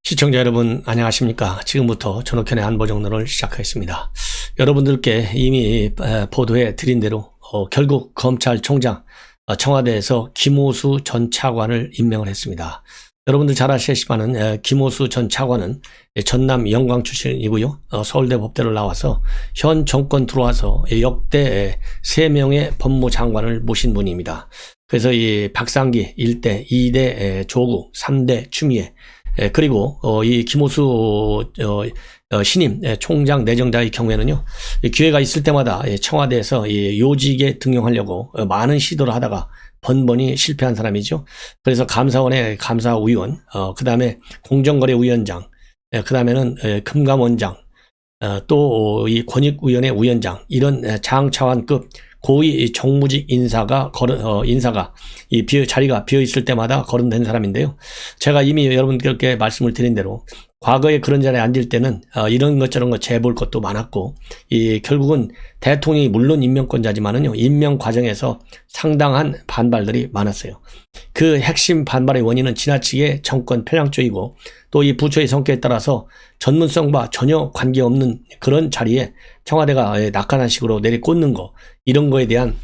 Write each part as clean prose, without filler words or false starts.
시청자 여러분 안녕하십니까. 지금부터 전옥현의 안보정론을 시작하겠습니다. 여러분들께 이미 보도해 드린 대로 결국 검찰총장 청와대에서 김오수 전 차관을 임명을 했습니다. 여러분들 잘 아시겠지만은 김오수 전 차관은 전남 영광 출신이고요. 서울대 법대를 나와서 현 정권 들어와서 역대 3명의 법무장관을 모신 분입니다. 그래서 이 박상기 1대, 2대 조국, 3대 추미애, 그리고 이 김오수 신임 총장 내정자의 경우에는요, 기회가 있을 때마다 청와대에서 요직에 등용하려고 많은 시도를 하다가 번번이 실패한 사람이죠. 그래서 감사원의 감사위원, 그 다음에 공정거래위원장, 그 다음에는 금감원장, 또 이 권익위원회 위원장, 이런 장차관급 고위 정무직 인사가 자리가 비어 있을 때마다 거론된 사람인데요. 제가 이미 여러분들께 말씀을 드린 대로 과거에 그런 자리에 앉을 때는 이런 것 저런 것 재볼 것도 많았고, 결국은 대통령이 물론 임명권자지만은요, 임명 과정에서 상당한 반발들이 많았어요. 그 핵심 반발의 원인은 지나치게 정권 편향적이고, 또 이 부처의 성격에 따라서 전문성과 전혀 관계없는 그런 자리에 청와대가 낙관한 식으로 내리꽂는 거, 이런 거에 대한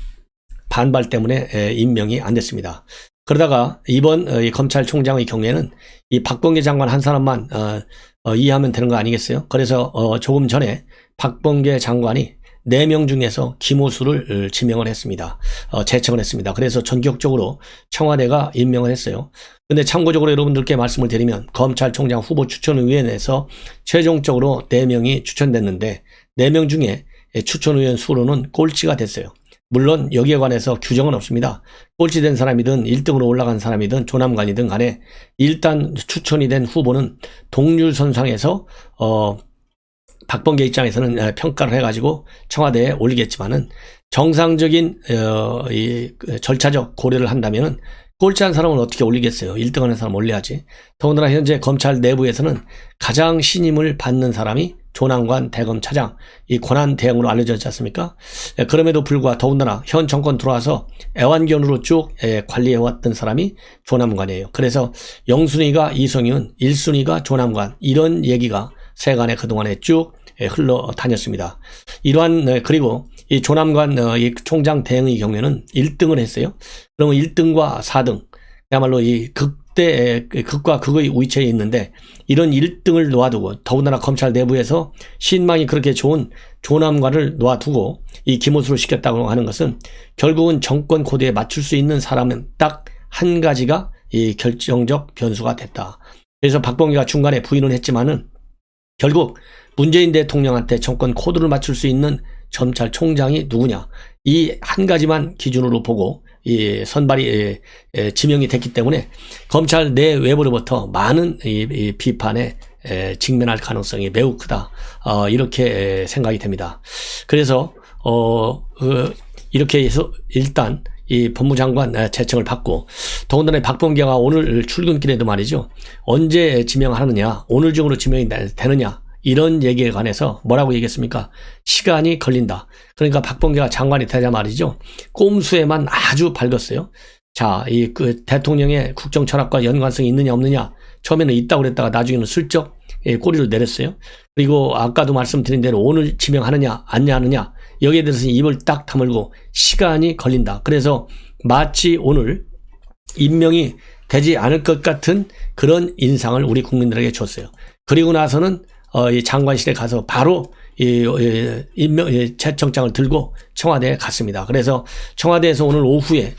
반발 때문에 임명이 안 됐습니다. 그러다가 이번 검찰총장의 경우에는 이 박범계 장관 한 사람만 이해하면 되는 거 아니겠어요? 그래서 조금 전에 박범계 장관이 4명 중에서 김오수를 지명을 했습니다. 제청을 했습니다. 그래서 전격적으로 청와대가 임명을 했어요. 근데 참고적으로 여러분들께 말씀을 드리면 검찰총장 후보 추천위원회에서 최종적으로 4명이 추천됐는데 4명 중에 추천위원 수로는 꼴찌가 됐어요. 물론 여기에 관해서 규정은 없습니다. 꼴찌된 사람이든 1등으로 올라간 사람이든 조남관이든 간에 일단 추천이 된 후보는 동률선상에서 박범계 입장에서는 평가를 해가지고 청와대에 올리겠지만은 정상적인 이 절차적 고려를 한다면은 꼴찌한 사람은 어떻게 올리겠어요? 1등 하는 사람 올려야지. 더군다나 현재 검찰 내부에서는 가장 신임을 받는 사람이 조남관 대검차장, 이 권한 대행으로 알려져 있지 않습니까? 그럼에도 불구하고 더군다나 현 정권 들어와서 애완견으로 쭉 관리해왔던 사람이 조남관이에요. 그래서 0순위가 이성윤, 1순위가 조남관, 이런 얘기가 세간에 그동안에 쭉 흘러 다녔습니다. 그리고 이 조남관 이 총장 대행의 경우에는 1등을 했어요. 그러면 1등과 4등, 그야말로 이 극과 극의 위치에 있는데, 이런 1등을 놓아두고, 더군다나 검찰 내부에서 신망이 그렇게 좋은 조남관을 놓아두고 이 김오수를 시켰다고 하는 것은 결국은 정권 코드에 맞출 수 있는 사람은 딱 한 가지가 이 결정적 변수가 됐다. 그래서 박범계가 중간에 부인을 했지만은 결국 문재인 대통령한테 정권 코드를 맞출 수 있는 검찰총장이 누구냐, 이 한 가지만 기준으로 보고 이 선발이 지명이 됐기 때문에 검찰 내 외부로부터 많은 이 비판에 직면할 가능성이 매우 크다, 이렇게 생각이 됩니다. 그래서 이렇게 해서 일단 이 법무장관 제청을 받고, 더군다나 박범계가 오늘 출근길에도 말이죠, 언제 지명하느냐, 오늘 중으로 지명이 되느냐, 이런 얘기에 관해서 뭐라고 얘기했습니까? 시간이 걸린다. 그러니까 박범계가 장관이 되자 말이죠, 꼼수에만 아주 밝았어요. 자, 그 대통령의 국정 철학과 연관성이 있느냐 없느냐, 처음에는 있다고 그랬다가 나중에는 슬쩍 꼬리를 내렸어요. 그리고 아까도 말씀드린 대로 오늘 지명하느냐 안 하느냐, 여기에 대해서는 입을 딱 다물고 시간이 걸린다. 그래서 마치 오늘 임명이 되지 않을 것 같은 그런 인상을 우리 국민들에게 줬어요. 그리고 나서는 이 장관실에 가서 바로 제청장을 들고 청와대에 갔습니다. 그래서 청와대에서 오늘 오후에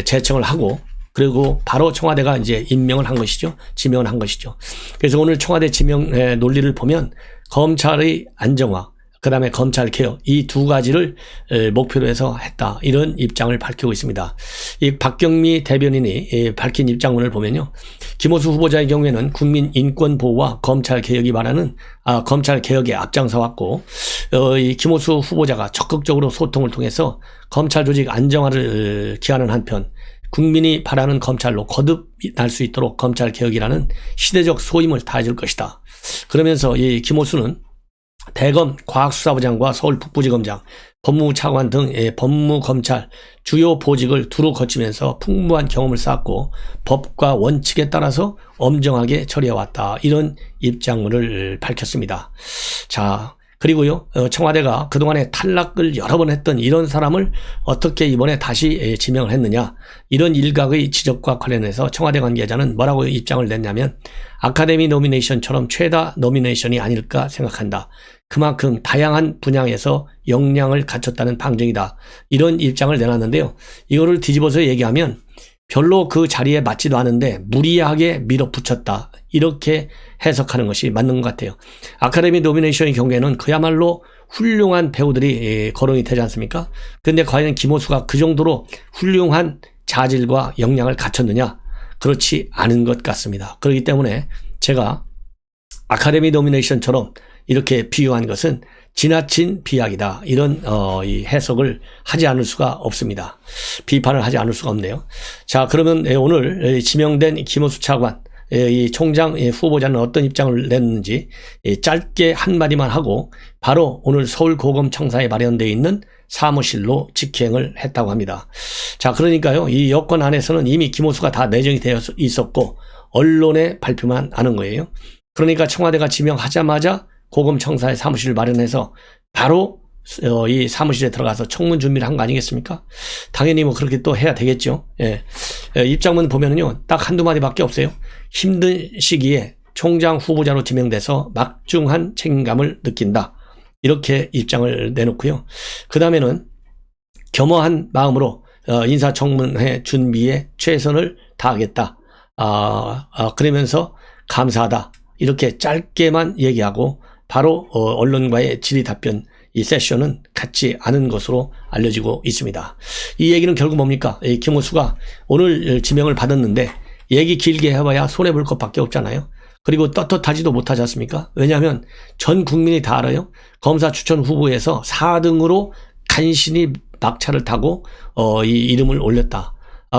제청을 하고, 그리고 바로 청와대가 이제 임명을 한 것이죠. 지명을 한 것이죠. 그래서 오늘 청와대 지명 논리를 보면 검찰의 안정화, 그 다음에 검찰 개혁, 이 두 가지를 목표로 해서 했다, 이런 입장을 밝히고 있습니다. 이 박경미 대변인이 밝힌 입장문을 보면요, 김오수 후보자의 경우에는 국민 인권 보호와 검찰 개혁이 말하는 검찰 개혁에 앞장서 왔고, 이 김오수 후보자가 적극적으로 소통을 통해서 검찰 조직 안정화를 기하는 한편 국민이 바라는 검찰로 거듭날 수 있도록 검찰 개혁이라는 시대적 소임을 다해줄 것이다. 그러면서 이 김오수는 대검 과학수사부장과 서울 북부지검장, 법무부 차관 등 법무검찰 주요 보직을 두루 거치면서 풍부한 경험을 쌓았고 법과 원칙에 따라서 엄정하게 처리해왔다. 이런 입장문을 밝혔습니다. 자, 그리고요, 청와대가 그동안에 탈락을 여러 번 했던 이런 사람을 어떻게 이번에 다시 지명을 했느냐, 이런 일각의 지적과 관련해서 청와대 관계자는 뭐라고 입장을 냈냐면, 아카데미 노미네이션처럼 최다 노미네이션이 아닐까 생각한다. 그만큼 다양한 분야에서 역량을 갖췄다는 방증이다. 이런 입장을 내놨는데요. 이거를 뒤집어서 얘기하면 별로 그 자리에 맞지도 않은데 무리하게 밀어붙였다. 이렇게 해석하는 것이 맞는 것 같아요. 아카데미 노미네이션의 경우에는 그야말로 훌륭한 배우들이 거론이 되지 않습니까? 그런데 과연 김호수가 그 정도로 훌륭한 자질과 역량을 갖췄느냐? 그렇지 않은 것 같습니다. 그렇기 때문에 제가 아카데미 노미네이션처럼 이렇게 비유한 것은 지나친 비약이다. 이런 이 해석을 하지 않을 수가 없습니다. 비판을 하지 않을 수가 없네요. 자, 그러면 오늘 지명된 김호수 차관 이 총장 후보자는 어떤 입장을 냈는지 짧게 한마디만 하고 바로 오늘 서울고검청사에 마련되어 있는 사무실로 직행을 했다고 합니다. 자, 그러니까요, 이 여권 안에서는 이미 김호수가 다 내정이 되어 있었고 언론에 발표만 하는 거예요. 그러니까 청와대가 지명하자마자 고검청사에 사무실을 마련해서 바로 이 사무실에 들어가서 청문 준비를 한 거 아니겠습니까? 당연히 뭐 그렇게 또 해야 되겠죠. 예. 입장문 보면은요, 딱 한두 마디밖에 없어요. 힘든 시기에 총장 후보자로 지명돼서 막중한 책임감을 느낀다. 이렇게 입장을 내놓고요. 그 다음에는 겸허한 마음으로 인사청문회 준비에 최선을 다하겠다. 그러면서 감사하다. 이렇게 짧게만 얘기하고 바로 언론과의 질의답변 이 세션은 갖지 않은 것으로 알려지고 있습니다. 이 얘기는 결국 뭡니까? 김호수가 오늘 지명을 받았는데 얘기 길게 해봐야 손해볼 것밖에 없잖아요. 그리고 떳떳하지도 못하지 않습니까? 왜냐하면 전 국민이 다 알아요. 검사 추천 후보에서 4등으로 간신히 막차를 타고 이 이름을 올렸다.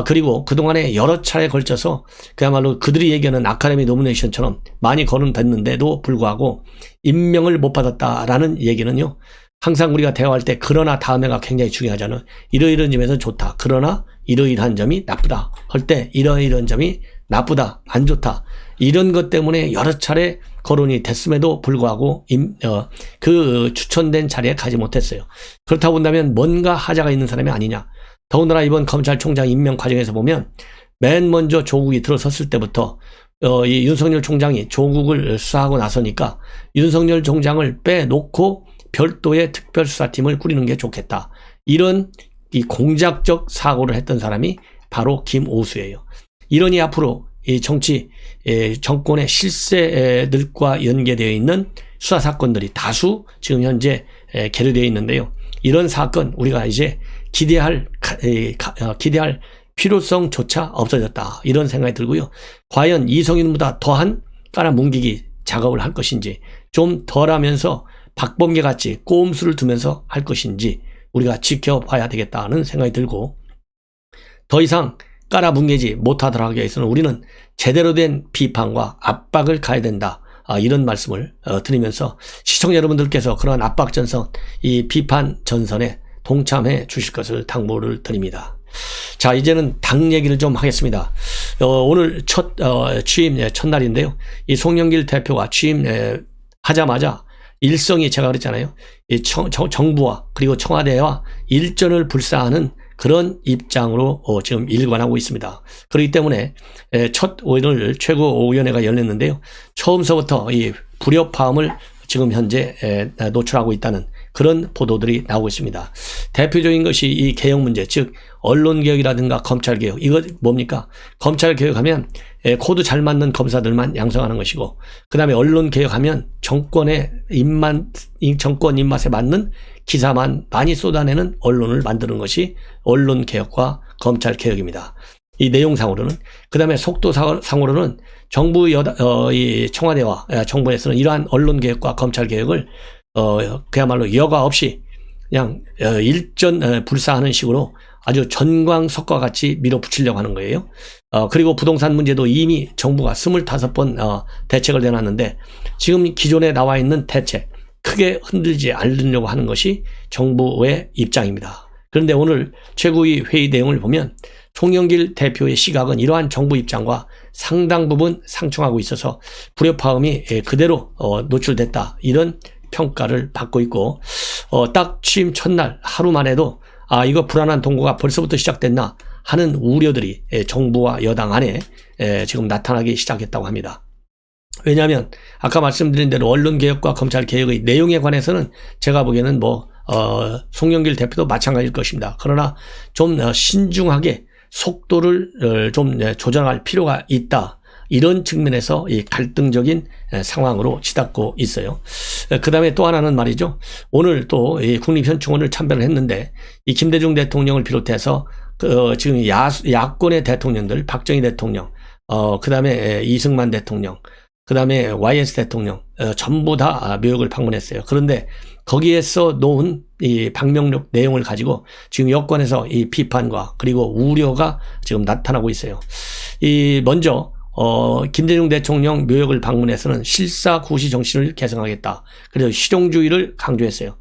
그리고 그동안에 여러 차례에 걸쳐서 그야말로 그들이 얘기하는 아카데미 노미네이션처럼 많이 거론됐는데도 불구하고 임명을 못 받았다라는 얘기는요, 항상 우리가 대화할 때 그러나 다음에가 굉장히 중요하잖아요. 이러이러한 점에서 좋다. 그러나 이러이러한 점이 나쁘다. 할 때 이러이러한 점이 나쁘다. 안 좋다. 이런 것 때문에 여러 차례 거론이 됐음에도 불구하고 그 추천된 자리에 가지 못했어요. 그렇다고 본다면 뭔가 하자가 있는 사람이 아니냐. 더군다나 이번 검찰총장 임명 과정에서 보면 맨 먼저 조국이 들어섰을 때부터 이 윤석열 총장이 조국을 수사하고 나서니까 윤석열 총장을 빼놓고 별도의 특별수사팀을 꾸리는 게 좋겠다. 이런 이 공작적 사고를 했던 사람이 바로 김오수예요. 이러니 앞으로 이 정권의 실세들과 연계되어 있는 수사 사건들이 다수 지금 현재 계류되어 있는데요. 이런 사건 우리가 이제 기대할 필요성조차 없어졌다. 이런 생각이 들고요. 과연 이성윤보다 더한 깔아뭉개기 작업을 할 것인지, 좀 덜하면서 박범계 같이 꼼수를 두면서 할 것인지 우리가 지켜봐야 되겠다는 생각이 들고, 더 이상 깔아뭉개지 못하도록 하기 위해서는 우리는 제대로 된 비판과 압박을 가야 된다. 이런 말씀을 드리면서 시청자 여러분들께서 그러한 압박 전선, 이 비판 전선에 동참해 주실 것을 당부를 드립니다. 자, 이제는 당 얘기를 좀 하겠습니다. 오늘 취임 첫날인데요. 이 송영길 대표가 취임하자마자 일성이 제가 그랬잖아요. 이 정부와 그리고 청와대와 일전을 불사하는 그런 입장으로 지금 일관하고 있습니다. 그렇기 때문에 오늘 최고위원회가 열렸는데요. 처음서부터 이 불협화음을 지금 현재 노출하고 있다는 그런 보도들이 나오고 있습니다. 대표적인 것이 이 개혁 문제, 즉 언론개혁이라든가 검찰개혁. 이거 뭡니까? 검찰개혁하면 코드 잘 맞는 검사들만 양성하는 것이고, 그 다음에 언론개혁하면 정권 입맛에 맞는 기사만 많이 쏟아내는 언론을 만드는 것이 언론개혁과 검찰개혁입니다. 이 내용상으로는. 그 다음에 속도상으로는 이 청와대와 정부에서는 이러한 언론개혁과 검찰개혁을 그야말로 여과 없이 그냥 일전 불사하는 식으로 아주 전광석과 같이 밀어붙이려고 하는 거예요. 그리고 부동산 문제도 이미 정부가 25번 대책을 내놨는데 지금 기존에 나와 있는 대책, 크게 흔들지 않으려고 하는 것이 정부의 입장입니다. 그런데 오늘 최고위 회의 내용을 보면 송영길 대표의 시각은 이러한 정부 입장과 상당 부분 상충하고 있어서 불협화음이 그대로 노출됐다, 이런 평가를 받고 있고, 딱 취임 첫날 하루만 해도 이거 불안한 동거가 벌써부터 시작됐나 하는 우려들이 정부와 여당 안에 지금 나타나기 시작했다고 합니다. 왜냐하면 아까 말씀드린 대로 언론개혁과 검찰개혁의 내용에 관해서는 제가 보기에는 송영길 대표도 마찬가지일 것입니다. 그러나 좀 신중하게 속도를 좀 조정할 필요가 있다, 이런 측면에서 이 갈등적인 상황으로 치닫고 있어요. 그 다음에 또 하나는 말이죠. 오늘 또 국립현충원을 참배를 했는데 이 김대중 대통령을 비롯해서 지금 야권의 대통령들, 박정희 대통령, 그 다음에 이승만 대통령, 그 다음에 YS 대통령, 전부 다 묘역을 방문했어요. 그런데 거기에서 놓은 이 방명록 내용을 가지고 지금 여권에서 이 비판과 그리고 우려가 지금 나타나고 있어요. 먼저 김대중 대통령 묘역을 방문해서는 실사구시 정신을 계승하겠다, 그래서 실용주의를 강조했어요.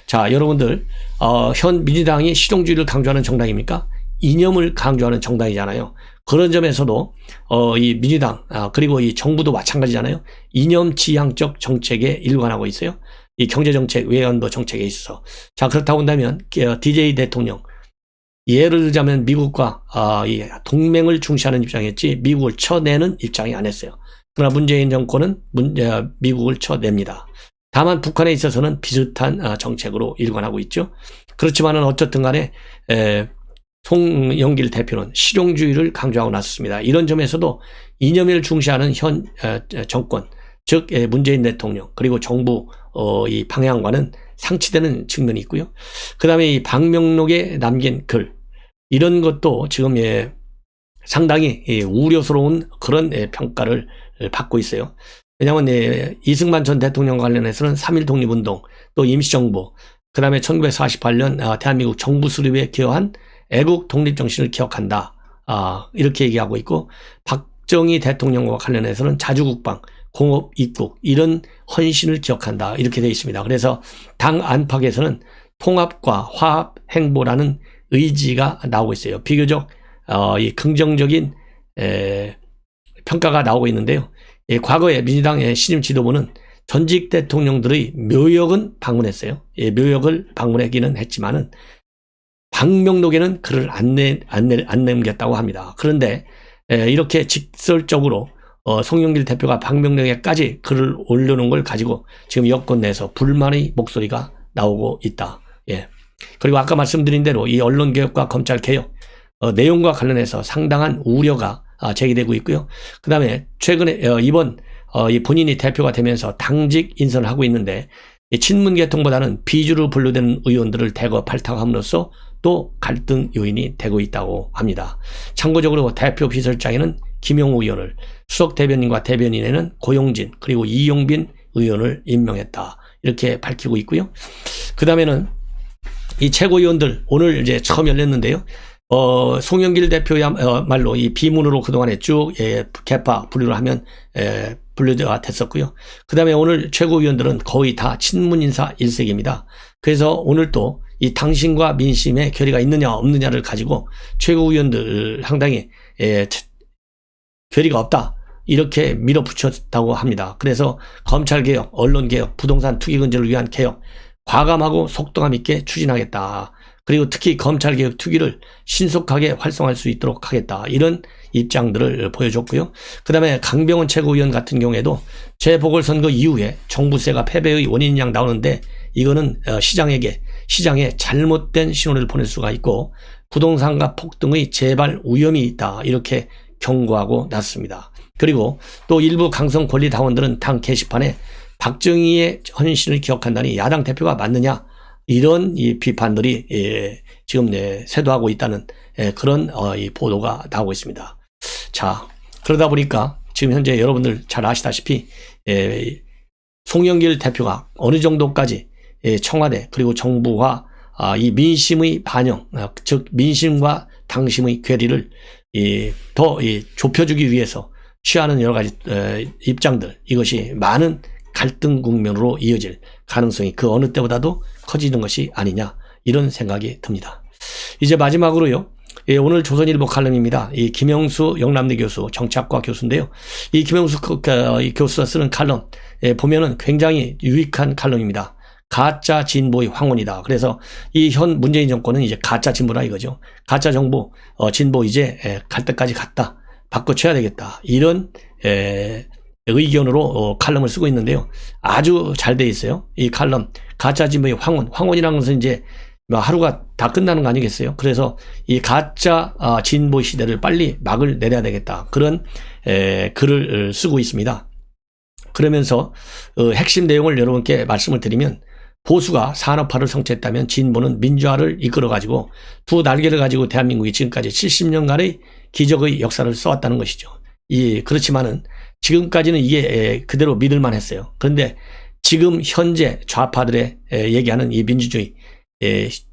자, 여러분들, 현 민주당이 실용주의를 강조하는 정당입니까? 이념을 강조하는 정당이잖아요. 그런 점에서도 이 민주당 그리고 이 정부도 마찬가지잖아요. 이념 지향적 정책에 일관하고 있어요. 이 경제정책, 외환도 정책에 있어서. 자, 그렇다고 한다면 DJ 대통령, 예를 들자면 미국과 이 동맹을 중시하는 입장이었지 미국을 쳐내는 입장이 아니었어요. 그러나 문재인 정권은 미국을 쳐냅니다. 다만 북한에 있어서는 비슷한 정책으로 일관하고 있죠. 그렇지만은 어쨌든 간에 송영길 대표는 실용주의를 강조하고 나섰습니다. 이런 점에서도 이념을 중시하는 현 정권, 즉 문재인 대통령 그리고 정부 이 방향과는 상치되는 측면이 있고요. 그 다음에 이 방명록에 남긴 글, 이런 것도 지금 상당히 우려스러운 그런 평가를 받고 있어요. 왜냐하면 이승만 전 대통령 관련해서는 3.1 독립운동, 또 임시정부, 그 다음에 1948년 대한민국 정부 수립에 기여한 애국 독립정신을 기억한다, 이렇게 얘기하고 있고, 박정희 대통령과 관련해서는 자주국방, 공업 입국, 이런 헌신을 기억한다, 이렇게 되어 있습니다. 그래서 당 안팎에서는 통합과 화합 행보라는 의지가 나오고 있어요. 비교적 이 긍정적인 평가가 나오고 있는데요. 과거에 민주당의 신임 지도부는 전직 대통령들의 묘역은 방문했어요. 묘역을 방문하기는 했지만은 방명록에는 글을 안 남겼다고 합니다. 그런데 이렇게 직설적으로 송영길 대표가 방명록에까지 글을 올려놓은 걸 가지고 지금 여권 내에서 불만의 목소리가 나오고 있다. 그리고 아까 말씀드린 대로 이 언론개혁과 검찰개혁 내용과 관련해서 상당한 우려가 제기되고 있고요. 그 다음에 최근에 이번 본인이 대표가 되면서 당직 인선을 하고 있는데 친문계통보다는 비주로 분류되는 의원들을 대거 발탁함으로써 또 갈등 요인이 되고 있다고 합니다. 참고적으로 대표 비서실장에는 김용우 의원을, 수석 대변인과 대변인에는 고용진 그리고 이용빈 의원을 임명했다, 이렇게 밝히고 있고요. 그 다음에는 이 최고위원들 오늘 이제 처음 열렸는데요. 송영길 대표야말로 이 비문으로 그동안에 쭉 개파 분류를 하면 분류가 됐었고요. 그 다음에 오늘 최고위원들은 거의 다 친문 인사 일색입니다. 그래서 오늘 또 이 당신과 민심의 결의가 있느냐 없느냐를 가지고 최고위원들 상당히 결의가 없다, 이렇게 밀어붙였다고 합니다. 그래서 검찰개혁, 언론개혁, 부동산 투기 근절을 위한 개혁 과감하고 속도감 있게 추진하겠다. 그리고 특히 검찰개혁 투기를 신속하게 활성화할 수 있도록 하겠다, 이런 입장들을 보여줬고요. 그 다음에 강병원 최고위원 같은 경우에도 재보궐선거 이후에 종부세가 패배의 원인인 양 나오는데 이거는 시장에 잘못된 신호를 보낼 수가 있고 부동산가 폭등의 재발 위험이 있다, 이렇게 경고하고 났습니다. 그리고 또 일부 강성 권리 당원들은 당 게시판에 박정희의 헌신을 기억한다니 야당 대표가 맞느냐, 이런 이 비판들이 지금 쇄도하고 있다는 그런 이 보도가 나오고 있습니다. 자, 그러다 보니까 지금 현재 여러분들 잘 아시다시피 송영길 대표가 어느 정도까지 청와대 그리고 정부와 이 민심의 반영, 즉 민심과 당심의 괴리를 더 좁혀주기 위해서 취하는 여러 가지 입장들, 이것이 많은 갈등 국면으로 이어질 가능성이 그 어느 때보다도 커지는 것이 아니냐, 이런 생각이 듭니다. 이제 마지막으로요. 오늘 조선일보 칼럼입니다. 이 김영수 영남대 교수, 정치학과 교수인데요. 이 김영수 교수가 쓰는 칼럼 보면은 굉장히 유익한 칼럼입니다. 가짜 진보의 황혼이다. 그래서 이 현 문재인 정권은 이제 가짜 진보라 이거죠. 가짜 정보, 진보 이제 갈 때까지 갔다. 바꿔쳐야 되겠다. 이런 의견으로 칼럼을 쓰고 있는데요. 아주 잘 돼 있어요. 이 칼럼 가짜 진보의 황혼. 황혼이라는 것은 이제 하루가 다 끝나는 거 아니겠어요? 그래서 이 가짜 진보 시대를 빨리 막을 내려야 되겠다. 그런 글을 쓰고 있습니다. 그러면서 핵심 내용을 여러분께 말씀을 드리면, 보수가 산업화를 성취했다면 진보는 민주화를 이끌어가지고 두 날개를 가지고 대한민국이 지금까지 70년간의 기적의 역사를 써왔다는 것이죠. 그렇지만은 지금까지는 이게 그대로 믿을만 했어요. 그런데 지금 현재 좌파들의 얘기하는 이 민주주의,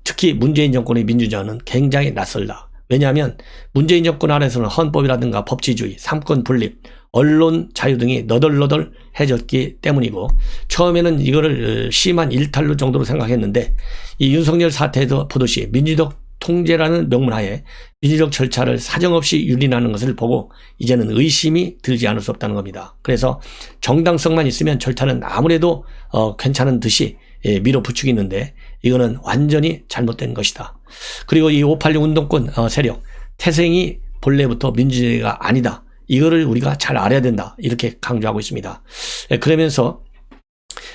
특히 문재인 정권의 민주주의는 굉장히 낯설다. 왜냐하면 문재인 정권 아래서는 헌법이라든가 법치주의, 삼권 분립, 언론 자유 등이 너덜너덜해졌기 때문이고, 처음에는 이거를 심한 일탈로 정도로 생각했는데, 이 윤석열 사태에서 보듯이 민주적 통제라는 명문하에 민주적 절차를 사정없이 유린하는 것을 보고 이제는 의심이 들지 않을 수 없다는 겁니다. 그래서 정당성만 있으면 절차는 아무래도 괜찮은 듯이 밀어붙이고 있는데, 이거는 완전히 잘못된 것이다. 그리고 이 586 운동권 세력, 태생이 본래부터 민주주의가 아니다. 이거를 우리가 잘 알아야 된다. 이렇게 강조하고 있습니다. 그러면서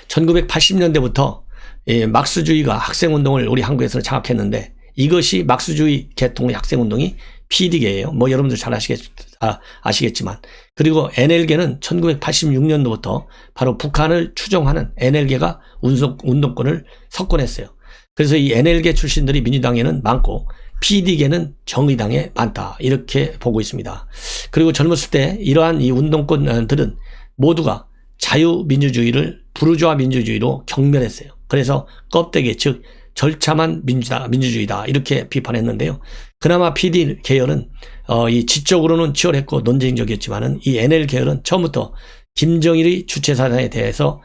1980년대부터 막스주의가 학생운동을 우리 한국에서는 장악했는데, 이것이 막스주의 계통의 학생운동이 PD계예요. 뭐 여러분들 잘 아시겠지만. 그리고 NL계는 1986년도부터 바로 북한을 추종하는 NL계가 운동권을 석권했어요. 그래서 이 NL계 출신들이 민주당에는 많고 PD계는 정의당에 많다. 이렇게 보고 있습니다. 그리고 젊었을 때 이러한 이 운동권들은 모두가 자유민주주의를 부르주아 민주주의로 경멸했어요. 그래서 껍데기, 즉 절차만 민주주의다. 이렇게 비판했는데요. 그나마 PD 계열은 이 지적으로는 치열했고 논쟁적이었지만은 이 NL 계열은 처음부터 김정일의 주체사상에 대해서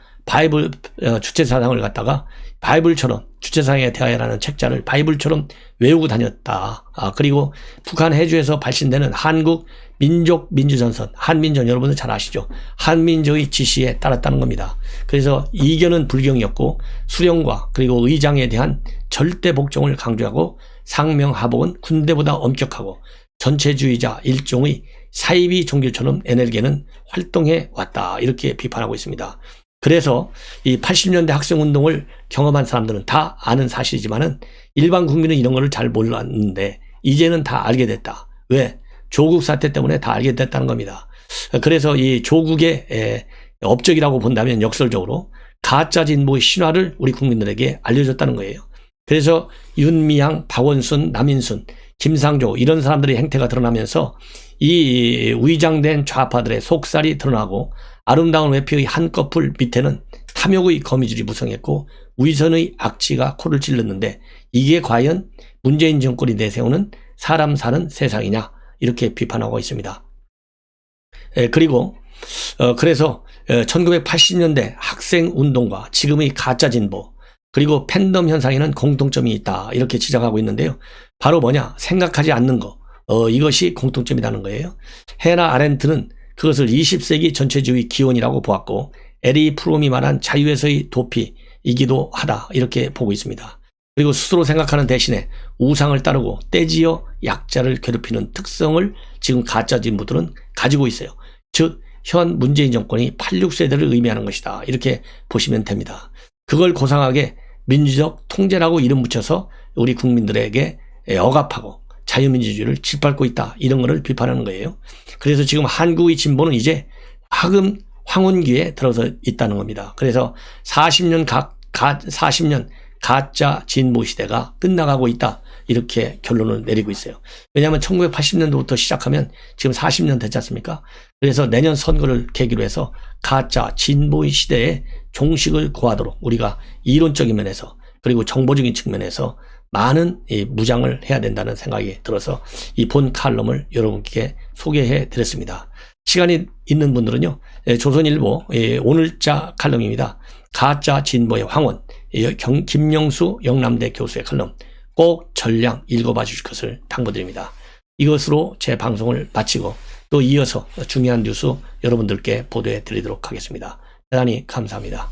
주체사상을 갖다가 바이블처럼, 주체사상에 대하여라는 책자를 바이블처럼 외우고 다녔다. 그리고 북한 해주에서 발신되는 한국 민족 민주전선, 한민전, 여러분들 잘 아시죠? 한민족의 지시에 따랐다는 겁니다. 그래서 이견은 불경이었고 수령과 그리고 의장에 대한 절대 복종을 강조하고 상명하복은 군대보다 엄격하고 전체주의자 일종의 사이비 종교처럼 NL계는 활동해 왔다. 이렇게 비판하고 있습니다. 그래서 이 80년대 학생운동을 경험한 사람들은 다 아는 사실이지만은 일반 국민은 이런 거를 잘 몰랐는데 이제는 다 알게 됐다. 왜? 조국 사태 때문에 다 알게 됐다는 겁니다. 그래서 이 조국의 업적이라고 본다면 역설적으로 가짜 진보의 신화를 우리 국민들에게 알려줬다는 거예요. 그래서 윤미향, 박원순, 남인순, 김상조 이런 사람들의 행태가 드러나면서 이 위장된 좌파들의 속살이 드러나고 아름다운 외피의 한꺼풀 밑에는 탐욕의 거미줄이 무성했고 위선의 악취가 코를 찔렀는데 이게 과연 문재인 정권이 내세우는 사람 사는 세상이냐 이렇게 비판하고 있습니다. 그리고 그래서 1980년대 학생운동과 지금의 가짜 진보 그리고 팬덤 현상에는 공통점이 있다 이렇게 지적하고 있는데요. 바로 뭐냐? 생각하지 않는 거. 이것이 공통점이라는 거예요. 해나 아렌트는 그것을 20세기 전체주의 기원이라고 보았고 에리 프롬이 말한 자유에서의 도피이기도 하다 이렇게 보고 있습니다. 그리고 스스로 생각하는 대신에 우상을 따르고 떼지어 약자를 괴롭히는 특성을 지금 가짜 진보들은 가지고 있어요. 즉 현 문재인 정권이 86세대를 의미하는 것이다 이렇게 보시면 됩니다. 그걸 고상하게 민주적 통제라고 이름 붙여서 우리 국민들에게 억압하고 자유민주주의를 짓밟고 있다 이런 거를 비판하는 거예요. 그래서 지금 한국의 진보는 이제 황혼기에 들어서 있다는 겁니다. 그래서 40년 가짜 진보 시대가 끝나가고 있다 이렇게 결론을 내리고 있어요. 왜냐하면 1980년도부터 시작하면 지금 40년 됐지 않습니까? 그래서 내년 선거를 계기로 해서 가짜 진보의 시대에 종식을 고하도록 우리가 이론적인 면에서 그리고 정보적인 측면에서 많은 무장을 해야 된다는 생각이 들어서 이 본 칼럼을 여러분께 소개해 드렸습니다. 시간이 있는 분들은요, 조선일보 오늘자 칼럼입니다. 가짜 진보의 황혼, 김영수 영남대 교수의 칼럼 꼭 전량 읽어봐 주실 것을 당부드립니다. 이것으로 제 방송을 마치고 또 이어서 중요한 뉴스 여러분들께 보도해 드리도록 하겠습니다. 대단히 감사합니다.